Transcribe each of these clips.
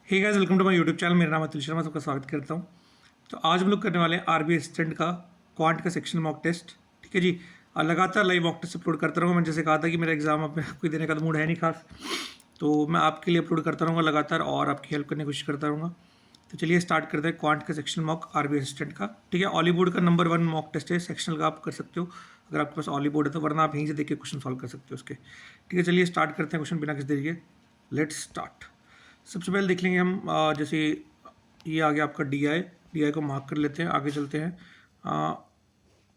Hey guys, welcome to my YouTube channel. मेरा नाम अतुल शर्मा, सबका स्वागत करता हूँ। तो आज हम लोग करने वाले हैं आरबीआई असिस्टेंट का क्वांट का सेक्शन मॉक टेस्ट। ठीक है जी। और लगातार लाइव मॉक टेस्ट अपलोड करता रहूँगा। मैंने जैसे कहा था कि मेरा एग्जाम अब कोई देने का तो मूड है नहीं खास, तो मैं आपके लिए अपलोड करता रहूँगा लगातार और आपकी हेल्प करने की कोशिश करता रहूँगा। तो चलिए स्टार्ट करते हैं क्वांट का सेक्शन मॉक आरबीआई असिस्टेंट का। ठीक है, ऑली बोर्ड का नंबर 1 मॉक टेस्ट है। सेक्शनल का आप कर सकते हो अगर आपके पास ऑली बोर्ड है तो, वरना आप यहीं से देख के क्वेश्चन सॉल्व कर सकते हो उसके। ठीक है, चलिए स्टार्ट करते हैं क्वेश्चन बिना किसी देरी के। Let's start. सबसे पहले देख लेंगे हम जैसे ये आ गया आपका डी आई को मार्क कर लेते हैं, आगे चलते हैं।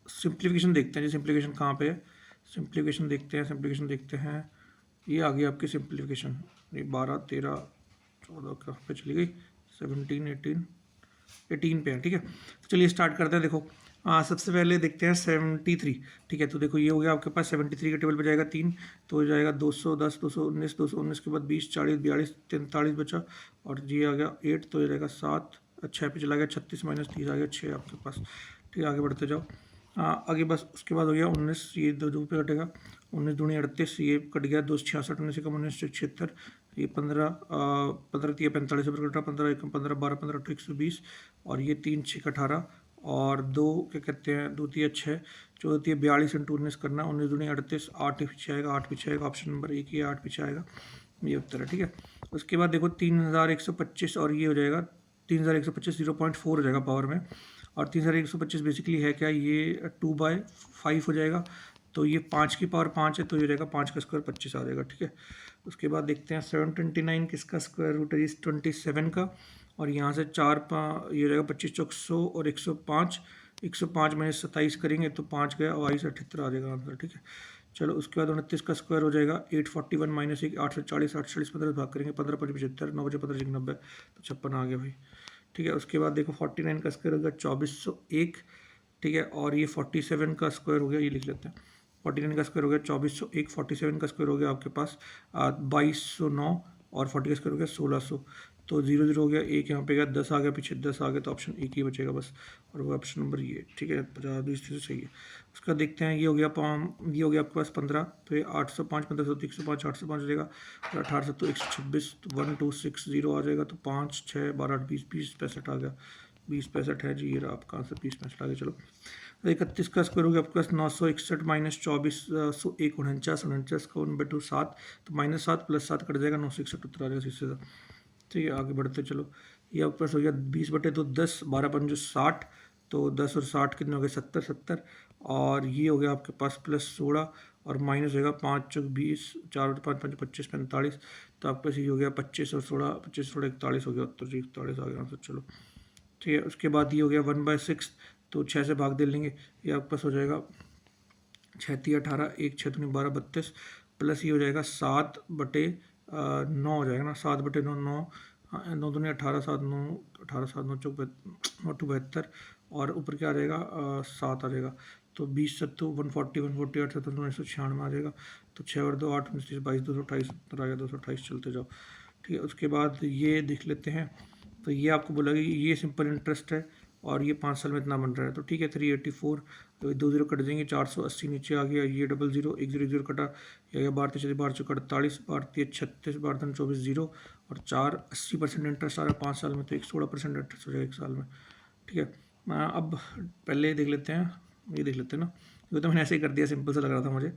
सिंप्लीफिकेशन देखते हैं जी, सिंप्लीफिकेशन कहाँ पे है। सिंप्लीफिकेशन देखते हैं। ये आ गई आपकी सिंप्लीफिकेशन। ये 12 13 14 कहाँ पे चली गई, 17 18 पे है। ठीक है, तो चलिए स्टार्ट करते हैं। देखो सबसे पहले देखते हैं 73। ठीक है, तो देखो ये हो गया आपके पास 73 के टेबल पे जाएगा 3, तो हो जाएगा 210 219 के बाद 20 40 42 43 बचा, और ये आ गया 8, तो ये रहेगा 7, 6 पे चला गया 36 माइनस 30 आ गया 6 आपके पास। ठीक है, आगे बढ़ते जाओ। आगे बस उसके बाद हो गया 19, ये दो पे कटेगा, 19 दूनी 38, ये कट गया 2 66, 19 से कम 19 76, ये 15 15 3 45 पर कटा, 15 1 15 12 15 8 120, और ये 3 6 18, और 2 क्या कहते हैं 2 3 6 14 3 42 इंटू 19 करना, 19 दूनी 38, 8 पीछे आएगा, 8 पीछे आएगा, ऑप्शन नंबर 1 ही 8 पीछे आएगा, ये उत्तर है। ठीक है, उसके बाद देखो 3125, और ये हो जाएगा 3125 0.4 हो जाएगा पावर में, और 3125 बेसिकली है क्या, ये 2/5 हो जाएगा, तो ये 5 की पावर 5 है, तो ये रहेगा 5 का स्क्वायर 25 आ जाएगा। ठीक है, उसके बाद देखते हैं 729 किसका स्क्वायर रूट है, 27 का, और यहाँ से 4 ये हो जाएगा 25 चौक 100 और 105, 105 में 27 करेंगे तो 5 गया, और 78 आ जाएगा आंसर। ठीक है, चलो उसके बाद 29 का स्क्वायर हो जाएगा 841 माइनस 1 840, 840 15 भाग करेंगे, 15 5 75, 9 बजे 15 90, तो 56 आ गया भाई। ठीक है, उसके बाद देखो 49 का स्क्वायर हो गया 2401। ठीक है, और ये 47 का स्क्वायर हो गया, ये लिख लेते हैं, 49 का स्क्वायर हो गया 2401, 47 का स्क्वायर हो गया आपके पास 2209, और 40 का स्क्वायर हो गया 1600, तो 0 0 हो गया, एक यहाँ पे गया, 10 आ गया, पीछे 10 आ गया, तो ऑप्शन एक ही बचेगा बस, और वो ऑप्शन नंबर ये। ठीक है, 50 20 से सही है। उसका देखते हैं, ये हो गया ये हो गया आपके पास 15, तो ये 805 15 105 805 हो जाएगा, और 18 तो 126, तो 1260 आ जाएगा, तो 5 6 12 8 20 20 65 आ गया, 20 65 है जी, ये रहा आपका आंसर 20 65 आ गया। चलो 31 का स्क्वायर हो गया आपके पास 961 माइनस 24 1 49 49 का 1/2 7, तो -7 + 7 कट जाएगा, 961 उत्तर आ जाएगा सीधे। ठीक है, आगे बढ़ते चलो। ये आपके पास हो गया 20/2 10, 12 5 60, तो 10 और 60 कितने हो गए 70 70, और ये हो गया आपके पास +16, और माइनस होगा 5 चौक 20, 4 और 5 5 25 45, तो आपके पास ये हो गया 25 और 16 25 16 41 हो गया उत्तर जी, 41 आ गया आंसर। चलो ठीक है, उसके बाद ये हो गया 1/6, तो 6 से भाग दे लेंगे, ये आपके पास हो जाएगा 6 3 18, 1 6 दूनी 12 32, प्लस ये हो जाएगा 7/9 हो जाएगा ना, 7/9 9, 9 दूनी 18 7 9 18 7 9 चौक 9 72, और ऊपर क्या आ जाएगा 7 आ जाएगा, तो 20 सत्तू 140 148 7 196 आ जाएगा, तो 6 और 2 8 29 22 228 उत्तर आ गया 228। चलते जाओ। ठीक है, उसके बाद ये देख लेते हैं। तो ये आपको बोला कि ये सिंपल इंटरेस्ट है, और ये 5 साल में इतना बन रहा है, तो ठीक है 384, तो 2 0 कट देंगे, 480 नीचे आ गया, ये 00 1 0 0 कटा, ये आ गया 12 3 12 चौक 48, 12 3 36, 12 3 24 0, और 4 80% इंटरेस्ट आ रहा है 5 साल में, तो 16% इंटरेस्ट हो जाएगा 1 साल में। ठीक है, अब पहले देख लेते हैं, ये देख लेते हैं ना, ये तो मैंने ऐसे ही कर दिया, सिंपल सा लग रहा था मुझे।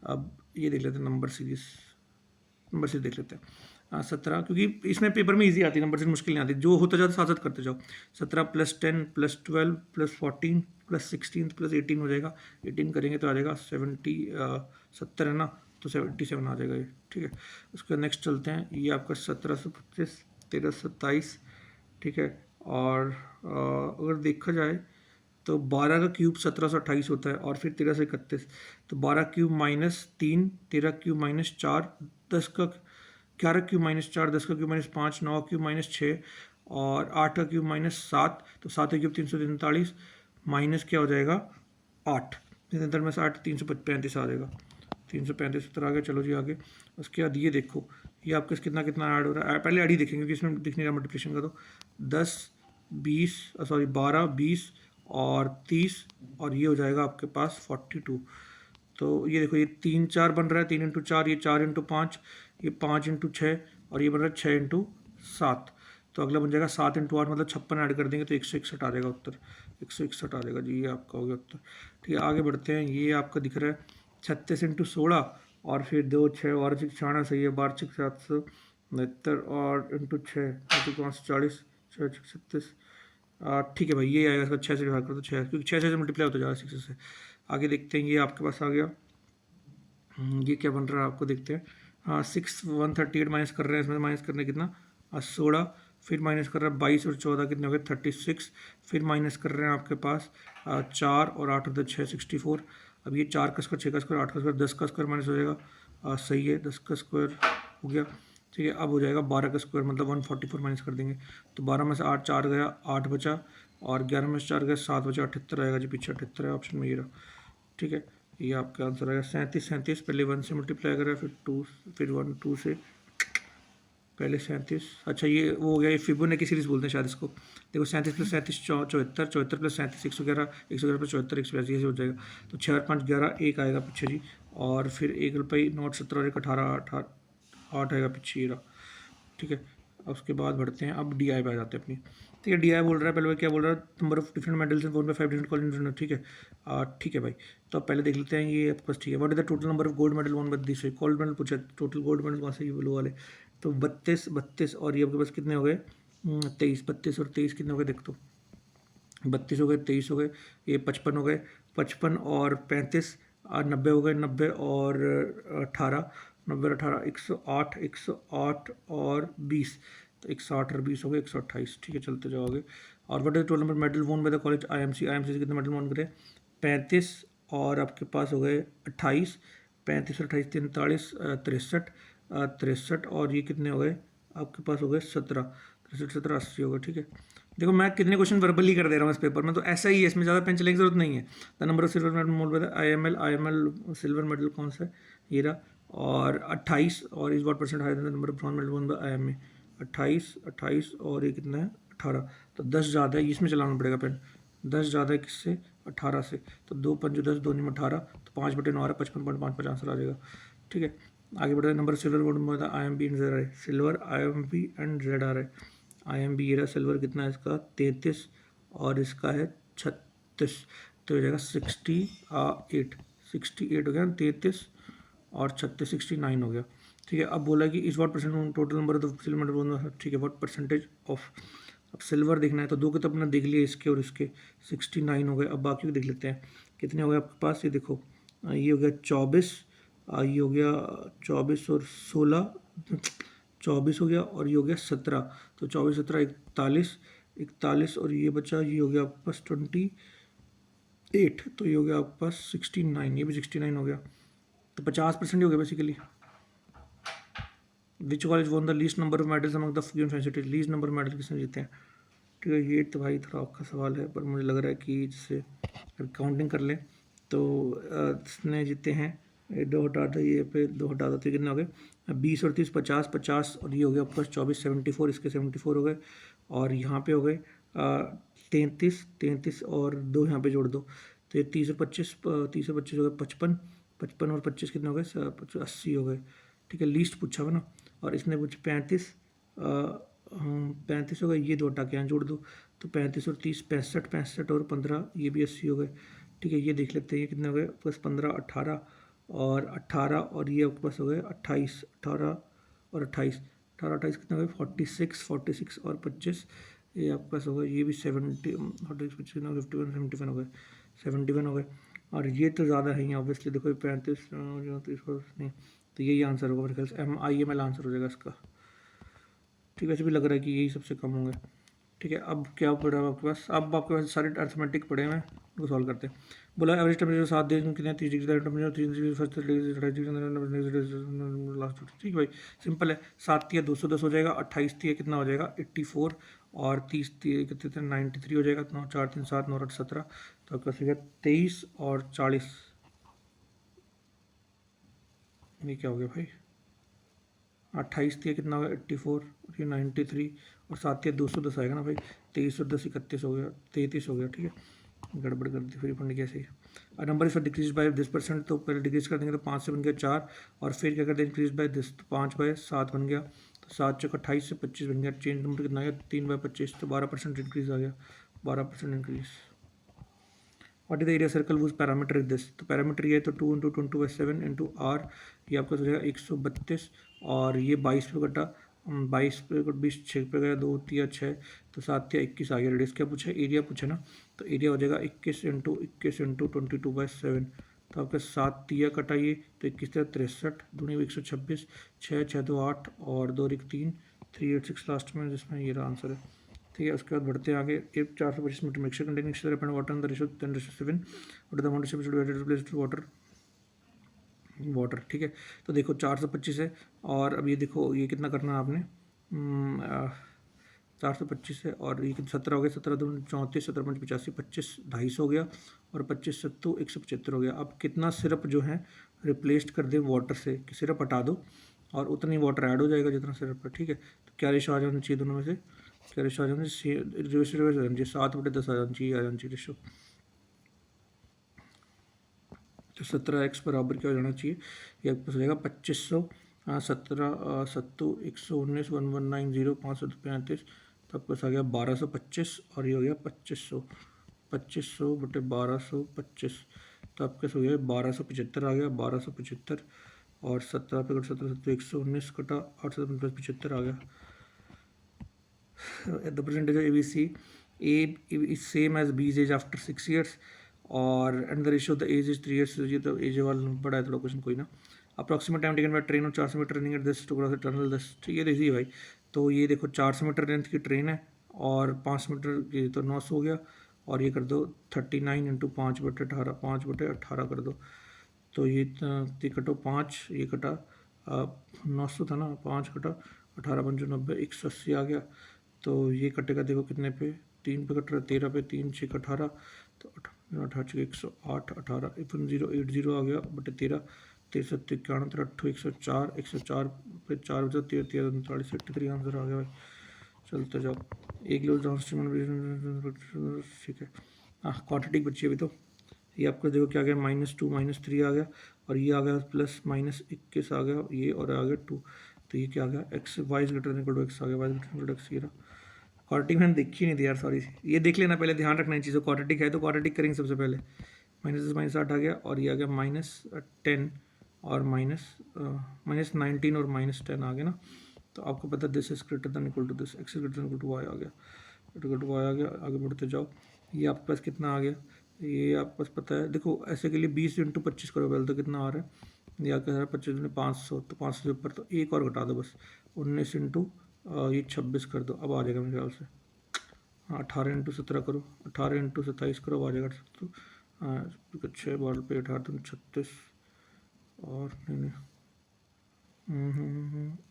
अब ये देख लेते हैं नंबर सीरीज देख लेते हैं। 17, क्योंकि इसमें पेपर में इजी आती है, नंबर से मुश्किल नहीं आती, जो होता जाता साथ साथ करते जाओ। 17 + 10 + 12 + 14 + 16 + 18 हो जाएगा, 18 करेंगे तो आ जाएगा 70 है ना, तो 77 आ जाएगा ये। ठीक है, उसके बाद नेक्स्ट चलते हैं, ये आपका 1725 1327। ठीक है, और अगर देखा जाए तो 12 का क्यूब 1728 होता है, और फिर 13 से 31, तो 12 क्यूब -3, 13 क्यूब -4, 10 का 11 क्यूब -4, 10 का क्यूब -5, 9 क्यूब -6, और 8 का क्यूब -7, तो 7 का क्यूब 343, माइनस क्या हो जाएगा 8, 3 में से 8 335 आ जाएगा, 335 उत्तर आ गया। चलो जी आगे। उसके बाद ये देखो, ये आपके कितना कितना ऐड हो रहा है, पहले ऐड ही देखेंगे क्योंकि इसमें दिख नहीं रहा मल्टीप्लिकेशन का, तो 10 20 सॉरी 12 20 और 30, और ये हो जाएगा आपके पास 42। तो ये देखो, ये 3 4 बन रहा है, 3 × 4, ये 4 × 5, ये 5 × 6, और ये बन रहा है 6 × 7। तो अगला बन जाएगा 7 इंटू 8 मतलब 56 ऐड कर देंगे तो 161 आ जाएगा उत्तर, 161 आ जाएगा जी, ये आपका हो गया उत्तर। ठीक है, आगे बढ़ते हैं। ये आपका दिख रहा है 36 इंटू 16 और फिर 2 6 वार्षिक 96 सही है, वार्षिक 769 और इंटू 6 540 6 36। ठीक है भाई, ये आएगा इसका 6 से डिवाइड कर दो 6, क्योंकि 6 से मल्टीप्लाई होता जा रहा है 6 से। आगे देखते हैं, ये आपके पास आ गया। ये क्या बन रहा है आपको देखते हैं। हाँ 6 138 माइनस कर रहे हैं, इसमें माइनस करने कितना 16, फिर माइनस कर रहे हैं 22 और 14 कितने हो गए 36, फिर माइनस कर रहे हैं आपके पास 4 और 8 और 6 64। अब ये 4 का स्क्वायर 6 का स्क्वायर 8 का स्क्वायर 10 का स्क्वायर माइनस हो जाएगा, सही है 10 का स्क्वायर हो गया। ठीक है, अब हो जाएगा 12 का स्क्वायर मतलब 144 माइनस कर देंगे तो 12 में से 8 4 गया 8 बचा, और 11 में से 4 गया 7 बचा, 78 आएगा जी, पीछे 78 है ऑप्शन में ये रहा। ठीक है, ये आपका आंसर आएगा 37 पहले 1 से मल्टीप्लाई करें फिर 2 फिर 1 2 से पहले 37। अच्छा ये वो हो गया, ये फिबोनाची सीरीज बोलते हैं शायद इसको। देखो 37 प्लस 37 74, 74 प्लस 37 111, 111 प्लस 74 182 ऐसे हो जाएगा। तो 6 और 5 11 1 आएगा पीछे जी, और फिर 1 रुपये 9 17 और 1 18 8 आएगा पीछे ये रहा। ठीक है, अब उसके बाद बढ़ते हैं, अब डी आई पे आ जाते हैं अपनी। ठीक है, डी आई बोल रहा है पहले क्या बोल रहा है, number of different medals in 4/5 different college. ठीक है, ठीक है भाई, तो पहले देख लेते हैं ये आपके पास। ठीक है, what is the total number of gold medal one by this, gold medal पूछा, टोटल गोल्ड मेडल कौन से ये ब्लू वाले, तो 32 और ये आपके पास कितने हो गए 23, 32 और 23 कितने हो गए देख, तो 32 हो गए 23 हो गए, ये 55 हो गए, 55 और 35 90 हो गए, 90 और 18 90 और 18 108 108 और 20, तो 160 और 20 हो गए 128। ठीक है, चलते जाओगे। और what is total number medal won by the college IMC, IMC से कितने मेडल वोन करे 35 और आपके पास हो गए 28, 35 और 28 43 63 63 और ये कितने हो गए आपके पास हो गए 17 63 17 80 हो गए। ठीक है, देखो मैं कितने क्वेश्चन वर्बली कर दे रहा हूँ इस पेपर में, तो ऐसा ही है, इसमें ज़्यादा पेन चलने की जरूरत नहीं है। The number of silver medal mole by I M L silver medal कौन सा है ये रहा, और 28 और इस what percent higher than the number of bronze medal one by I M A 28 और ये कितना है 18, तो 10 ज़्यादा है, इसमें चलाना पड़ेगा पेन, 10 ज़्यादा है किससे 18 से, तो 2 5 10 2 9 18, तो 5/9 आ रहा है 55.5 आंसर आ जाएगा। ठीक है, आगे बढ़ते हैं। Number silver gold I M B and Z R है, silver I M B and Z R है। आई एम बी ये रहा सिल्वर कितना है इसका 33 और इसका है 36, तो हो जाएगा 68 हो गया, 33 और 36 69 हो गया। ठीक है, अब बोला कि इस what percent total number of silver medal. ठीक है, व्हाट परसेंटेज ऑफ, अब सिल्वर देखना है तो दो के तो अपना देख लिए इसके और इसके 69 हो गए। अब बाकी को देख लेते हैं कितने हो गए आपके पास, ये देखो ये हो गया 24, ये हो गया 24 और 16 24 हो गया, और ये हो गया 17, तो 24 17 41 और ये बचा, ये हो गया आपके पास 28, तो ये हो गया आपके पास 69, ये भी 69 हो गया, तो 50% ही हो गया basically. Which college one the least number of medals among the universities, least number medal किसने जीते हैं। ठीक है, ये तो भाई थोड़ा आपका सवाल है, पर मुझे लग रहा है कि जैसे अगर काउंटिंग कर लें तो इसने जीते हैं, 2 हटा दो ये पे 2 हटा दो, तो कितने हो गए 20 और 30 50 50, और ये हो गया आपके पास 24 74, इसके 74 हो गए, और यहाँ पे हो गए 33 और 2 यहाँ पे जोड़ दो, तो ये 30 और 25 हो गए 55 55 और 25 कितने हो गए 80 हो गए। ठीक है, लीस्ट पूछा हुआ ना, और इसने पूछा 35 35 हो गए, ये 2 हटा के यहाँ जोड़ दो, तो 35 और 30 65 और 15 ये भी 80 हो गए। ठीक है, ये देख लेते हैं ये कितने हो गए आपके पास 15 18 और ये आपके पास हो गए 28 18 और 28 कितने हो गए 46 और 25 ये आपके पास हो गए, ये भी 70 51 71 हो गए 71 हो गए, और ये तो ज़्यादा है ही ऑब्वियसली, देखो 35 नहीं, तो यही आंसर होगा मेरे ख्याल से IML आंसर हो जाएगा इसका। ठीक है, ऐसे भी लग रहा है कि यही सबसे कम होंगे। ठीक है, अब क्या पड़ा आपके पास, अब आपके पास सारे अर्थमेटिक पड़े हैं, उनको सॉल्व करते हैं। बोला एवरेज टेम्परेचर 7 दिन कितने 30 degree temperature 3 degree first last. ठीक है भाई, सिंपल है, 7 3 210 हो जाएगा, 28 3 कितना हो जाएगा 84, और 30 3 कितने 93 हो जाएगा, 9 4 3 7 9 8 17, तो आपका हो गया 23 और 40, ये क्या हो गया भाई 28 थी कितना होगा 84, ये 93 और 7 थी 210 आएगा ना भाई, 23 और 10 31 हो गया 33 हो गया। ठीक है, गड़बड़ कर दी फिर फंड कैसे, और नंबर इस डिक्रीज बाय 10%, तो पहले डिक्रीज कर देंगे तो 5 से बन गया 4, और फिर क्या कर दें इंक्रीज बाय 10 तो 5/7 बन गया, तो 7 × 28 से 25 बन गया। चेंज नंबर कितना आ गया 3/25, तो 12% इंक्रीज आ गया, 12% increase. What is the area circle was parameter is this, तो पैरामीटर ये है तो 2 × 20/7 × r, ये आपका हो जाएगा 132, और ये 22 पे कटा 22 पे 20 6 पे गया 2 3 6, तो 7 या 21 आ गया। रेडियस क्या पूछा, एरिया पूछा ना, तो एरिया हो जाएगा 21 × 21 × 22/7, तो आपका 7 तिया कटाइए तो 21 63, दूनी 126, 6 6 2 8 और 2 1 3, 386 लास्ट में, जिसमें ये रहा आंसर है। ठीक है, उसके बाद बढ़ते हैं आगे। एक 425 meter mixture containing mixture and water in the ratio 10:7, what is the amount of divided placed water. ठीक है, तो देखो 425 है, और अब ये देखो ये कितना करना है आपने, 425 है, और ये 17 हो गया, 17 2 34, 17 5 85, 25 250 हो गया, और 25 7 175 हो गया। अब कितना सिरप जो है रिप्लेस्ड कर दे वाटर से, कि सिरप हटा दो और उतनी वाटर ऐड हो जाएगा जितना सिरप है। ठीक है, तो क्या रेशो आ जाना चाहिए दोनों में से, क्या रेशो आ जाना चाहिए, रिवर्स आ जाना चाहिए, 7/10 आ जाना चाहिए रेशो। तो 17x बराबर क्या हो जाना चाहिए, ये आपके पास हो जाएगा 2500, 17 7 119 1190 535, तो आपके पास आ गया 1225, और ये हो गया 2500, 2500/1225, तो आपके पास हो गया 1275 आ गया, 1275, और 17 पे 17 7 119 कटा 8 7 प्लस 75 आ गया। The percentage of ABC, A is same as B's age after 6 years, और and the ratio the age is 3 years, ये तो एज वाला बड़ा है थोड़ा क्वेश्चन, कोई ना। Approximate time taken by train और 400 meter running at this to cross the tunnel 10, ये तो इजी है भाई। तो ये देखो 400 मीटर लेंथ की ट्रेन है, और 5 मीटर की, तो 900 हो गया, और ये कर दो 39 × 5/18, 5/18 कर दो, तो ये कटो 5, ये कटा 900 था ना, 5 कटा 18 5 90, 180 आ गया। तो ये कटेगा देखो कितने पे, 3 पे कट रहा है, 13 पे 3 6 18, तो 18 108 18 1080 आ गया बटे 13, 13 7 91 13 104, 104 पे 4 बचा 13 13 39 83 आंसर आ गया भाई। चलते जाओ, एक किलो डाउन, ठीक है। हाँ, क्वांटिटी बची अभी तो, ये आपको देखो क्या आ गया, -2 -3 आ गया, और ये आ गया +-21 आ गया, ये और आ गया 2, तो ये क्या आ गया, x y is greater than equal to x आ गया, y is greater than x, ये रहा। क्वाड्रेटिक मैंने देखी नहीं थी यार, सॉरी, ये देख लेना पहले, ध्यान रखना इन चीज़ों, क्वाड्रेटिक है तो क्वाड्रेटिक करेंगे सबसे पहले। -8 आ गया, और ये आ गया -10 और -19 और -10 आ गया ना, तो आपको पता this is greater than equal to this, x is greater than equal to y आ गया, इक्वल टू y आ गया। आगे बढ़ते जाओ, ये आपके पास कितना आ गया, ये आपके पास पता है, देखो ऐसे के लिए 20 × 25 करो पहले, तो कितना आ रहा है, ये आपके सारा 25 में 500, तो 500 से ऊपर, तो एक और घटा दो बस, 19 × ये 26 कर दो, अब आ जाएगा मेरे ख्याल से। हाँ, 18 × 17 करो, 18 × 27 करो, आ जाएगा। तो 6 बॉल पे 18 36, और नहीं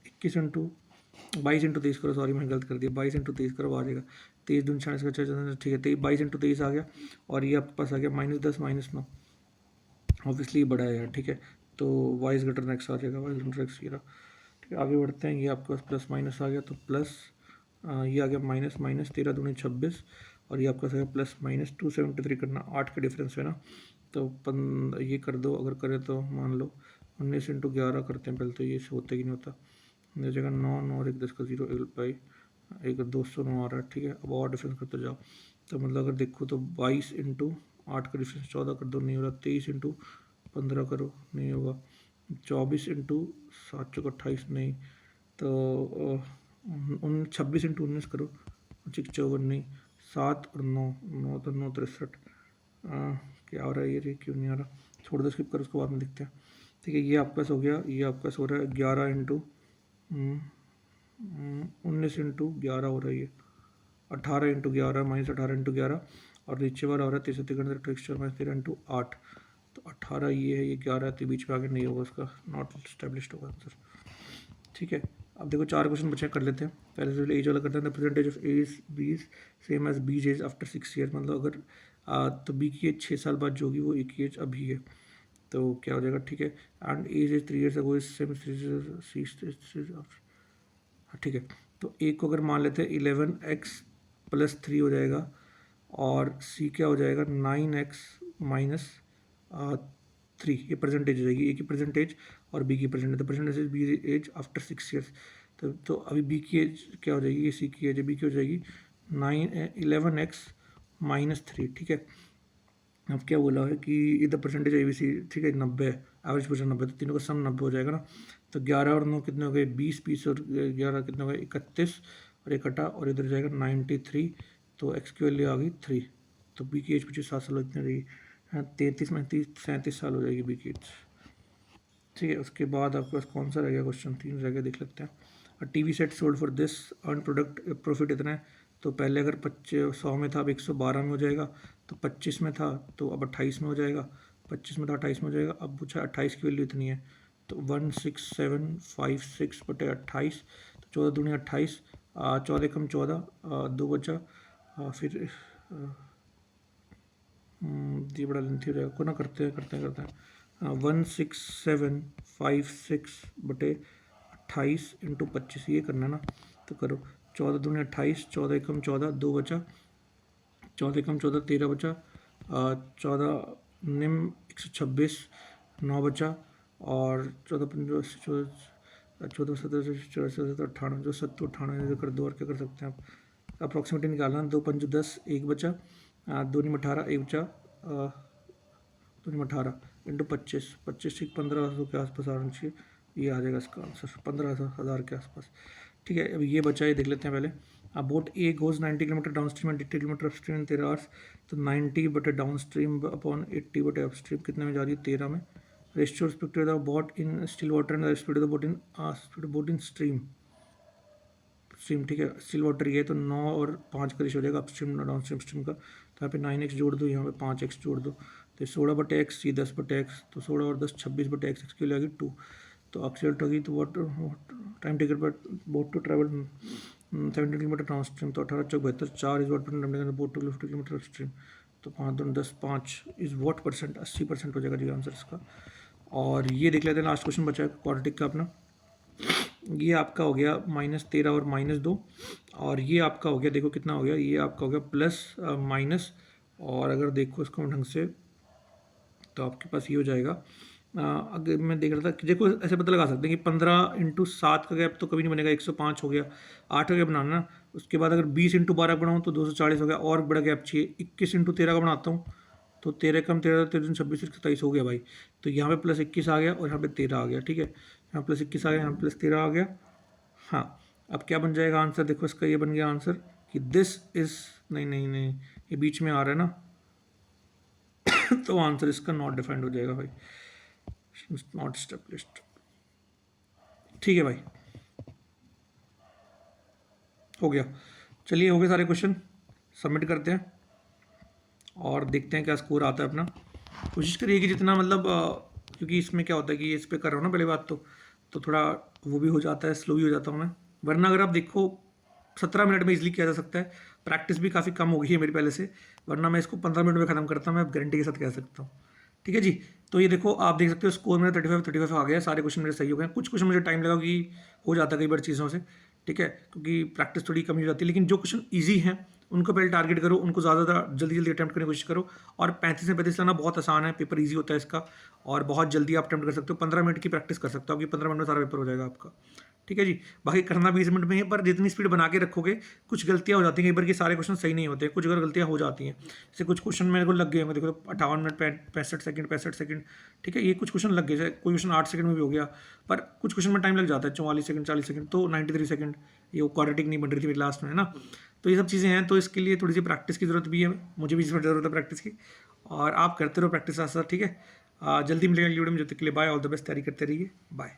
21 × 22 × 23 करो, सॉरी मैं गलत कर दिया, 22 × 23 करो, आ जाएगा। 23 दूनी 46 का 6, ठीक है, 22 × 23 आ गया, और ये आपके पास आ गया -10 -9, ऑब्वियसली बड़ा है यार। ठीक है, तो y is greater than x आ जाएगा, y इज ग्रेटर x, ये रहा। ठीक है, आगे बढ़ते हैं, ये आपके पास प्लस माइनस आ गया, तो प्लस ये आ गया -, 13 दूनी 26, और ये आपका +-273 करना, 8 का डिफरेंस है ना, तो ये कर दो, अगर करें तो मान लो 19 × 11 करते हैं पहले, तो ये होता ही नहीं होता, हो जाएगा 9 9 और 1 10 का 0 1 209 आ रहा है। ठीक है, अब और डिफरेंस करते जाओ, तो मतलब अगर देखो तो 22 × 8 का डिफरेंस 14 कर दो, नहीं हो रहा, 23 × 15 करो, नहीं होगा, 24 × 7 × 28 नहीं, तो 26 × 19 करो, 54 नहीं, 7 और 9 9 तो 9 63, क्या हो रहा है ये क्यों नहीं आ रहा, छोड़ दो, स्किप करो, उसको बाद में देखते हैं। ठीक है, ये आपका हो गया, ये आपका हो रहा है 11 × 19 × 11 हो रहा है, ये 18 × 11 -18 × 11, और नीचे वाला हो रहा है 13 13 × 8, तो 18 ये है, ये 11 है, तो बीच में आगे नहीं होगा, उसका नॉट इस्टेब्लिश्ड होगा आंसर। ठीक है, अब देखो 4 क्वेश्चन बचे, कर लेते हैं। पहले से एज वाला करते हैं, the percentage of age B same as B's age after 6 year, मतलब अगर तो बी की एज 6 साल बाद जो होगी वो ए की एज अभी है, तो क्या हो जाएगा। ठीक है, and age is 3 years ago is same, ठीक है, तो ए को अगर मान लेते हैं 11x + 3 हो जाएगा, और सी क्या हो जाएगा 9x - 3, ये परसेंटेज हो जाएगी, ए की परसेंटेज और बी की परसेंटेज, तो percentage B age after 6 years, तो अभी बी की एज क्या हो जाएगी, सी की एज बी की हो जाएगी 11x -3, ठीक है। अब क्या बोला है कि इधर परसेंटेज ए बी सी, ठीक है, 90 एवरेज परसेंट 90, तो तीनों का सम 90 हो जाएगा ना। तो 11 और 9 कितने हो गए, 20, 20 और 11 कितने हो गए, 31, और एक कटा और इधर जाएगा 93, तो एक्स की वैल्यू आ गई 3। तो बी की एज कुछ 7 साल इतनी रहेगी, 33 में 37 साल हो जाएगी बी की एज, ठीक है। उसके बाद आपके पास कौन सा रह गया क्वेश्चन, 3 रह गया, देख लेते हैं। TV set sold for this earn product profit इतना है, तो पहले अगर 100 में था अब 112 में हो जाएगा, तो 25 में था तो अब 28 में हो जाएगा, 25 में था 28 में हो जाएगा। अब पूछा 28 की वैल्यू इतनी है, तो 16756 बटे 28, तो 14 दूनी 28, 14 कम 14, 2 बचा, फिर ये बड़ा लेंथी हो जाएगा, को ना करते हैं 16756 बटे 28 इंटू 25, ये करना ना, तो करो। 14 दूनी 28, 14 कम 14, 2 बचा, 14 कम 14 13 बचा, 14 निम 126, 9 बचा, और 14 14 17 18, जो 70 98 कर दो, और क्या कर सकते हैं आप, अप्रॉक्सीमेटली निकालना। 2 5 10, 1 बचा, 2 निम 18, 1 बचा, 2 निम 18 इंटू 25, 25 ठीक 1500 के आसपास आना चाहिए, ये आ जाएगा इसका आंसर 15,000 के आसपास, ठीक है। अब ये बचा, ये देख लेते हैं पहले। अब boat A goes 90 kilometre down stream and 80 kilometre upstream in 13 hours, तो 90 बटे डाउन स्ट्रीम अपॉन 80 बटे अपस्ट्रीम कितने में जा रही है, 13 में। Ratio respect the boat in still water and speed of the boat in stream, ठीक है। स्टिल वाटर ये है, तो 9 और 5 का रेशियो हो जाएगा अपस्ट्रीम डाउन स्ट्रीम का, तो यहाँ पे 9x जोड़ दो, यहाँ पे 5x जोड़ दो, तो 16 बटे एक्स, ये 10 बटे एक्स, तो 16 और 10 26 बटे एक्स, की लगेगी 2। तो एक्सीडेंट होगी, तो वाटर टाइम टेकन पर boat to travel 70 kilometer downstream, तो 18 चौक 72, 4 is what boat to 50 kilometer upstream, तो 5 2 10 5 इज वॉट परसेंट, 80% हो जाएगा जी आंसर इसका। और ये देख लेते हैं, लास्ट क्वेश्चन बचा है क्वाड्रेटिक का अपना। ये आपका हो गया -13 और -2, और ये आपका हो गया, देखो कितना हो गया, ये आपका हो गया प्लस माइनस, और अगर देखो इसको ढंग से, तो आपके पास ये हो जाएगा। अगर मैं देख रहा था कि देखो ऐसे पता लगा सकते हैं कि 15 इंटू 7 का गैप तो कभी नहीं बनेगा, 105 हो गया, 8 का गैप बनाना। उसके बाद अगर 20 इंटू 12 बनाऊँ तो 240 हो गया, और बड़ा गैप चाहिए। 21 इंटू 13 का बनाता हूँ, तो 13 कम 13 13 26 27 हो गया भाई, तो यहाँ पे प्लस 21 आ गया और यहाँ पे 13 आ गया, ठीक है। यहाँ प्लस 21 आ गया, यहाँ प्लस 13 आ गया। हाँ, अब क्या बन जाएगा आंसर, देखो इसका ये बन गया आंसर कि दिस इज, नहीं, ये बीच में आ रहा है ना, तो आंसर इसका नॉट डिफाइंड हो जाएगा भाई, नॉट एस्टेब्लिश्ड, ठीक है भाई, हो गया। चलिए हो गए सारे क्वेश्चन, सबमिट करते हैं और देखते हैं क्या स्कोर आता है अपना। कोशिश करिए कि जितना मतलब क्योंकि इसमें क्या होता है कि इस पे कर रहा हूँ ना पहले बात, तो थोड़ा वो भी हो जाता है, स्लो भी हो जाता हूँ मैं, वरना अगर आप देखो 17 मिनट में इजीली किया जा सकता है। प्रैक्टिस भी काफ़ी कम हो गई है मेरी पहले से, वरना मैं इसको 15 मिनट में ख़त्म करता हूँ, मैं गारंटी के साथ कह सकता हूँ, ठीक है जी। तो ये देखो आप देख सकते हो स्कोर मेरा 35 आ गया, सारे क्वेश्चन मेरे सही हो गए। कुछ क्वेश्चन मुझे टाइम लगा कि हो जाता है कई बार चीज़ों से, ठीक है, क्योंकि प्रैक्टिस थोड़ी कमी हो जाती है। लेकिन जो क्वेश्चन ईजी हैं उनको पहले टारगेट करो, उनको ज़्यादा जल्दी अटैम्प्ट करने की कोशिश करो। और 35 से 35 लाना बहुत आसान है, पेपर ईजी होता है इसका, और बहुत जल्दी आप अटैम्प्ट कर सकते हो। 15 मिनट की प्रैक्टिस कर सकते हो, आपकी 15 मिनट में सारा पेपर हो जाएगा आपका, ठीक है जी। बाकी करना 20 मिनट में है, पर जितनी स्पीड बना के रखोगे, कुछ गलतियां हो जाती हैं कई बार कि सारे क्वेश्चन सही नहीं होते, कुछ अगर गलतियां हो जाती हैं, जैसे कुछ क्वेश्चन मेरे को लग गए होंगे, देखो 58 मिनट 65 सेकंड, ठीक है, ये कुछ क्वेश्चन लग गए, कोई क्वेश्चन 8 सेकंड में भी हो गया, पर कुछ क्वेश्चन में टाइम लग जाता है 44 सेकंड 40 सेकंड, तो 93 सेकंड, ये क्वाड्रेटिक नहीं बन रही थी मेरी लास्ट में, है ना। तो ये सब चीज़ें हैं, तो इसके लिए थोड़ी सी प्रैक्टिस की ज़रूरत भी है, मुझे भी ज़रूरत है प्रैक्टिस की, और आप करते रहो प्रैक्टिस साथ साथ, ठीक है। जल्दी मिलेगा वीडियो में, जब तक के लिए बाय, ऑल द बेस्ट, तैयारी करते रहिए, बाय।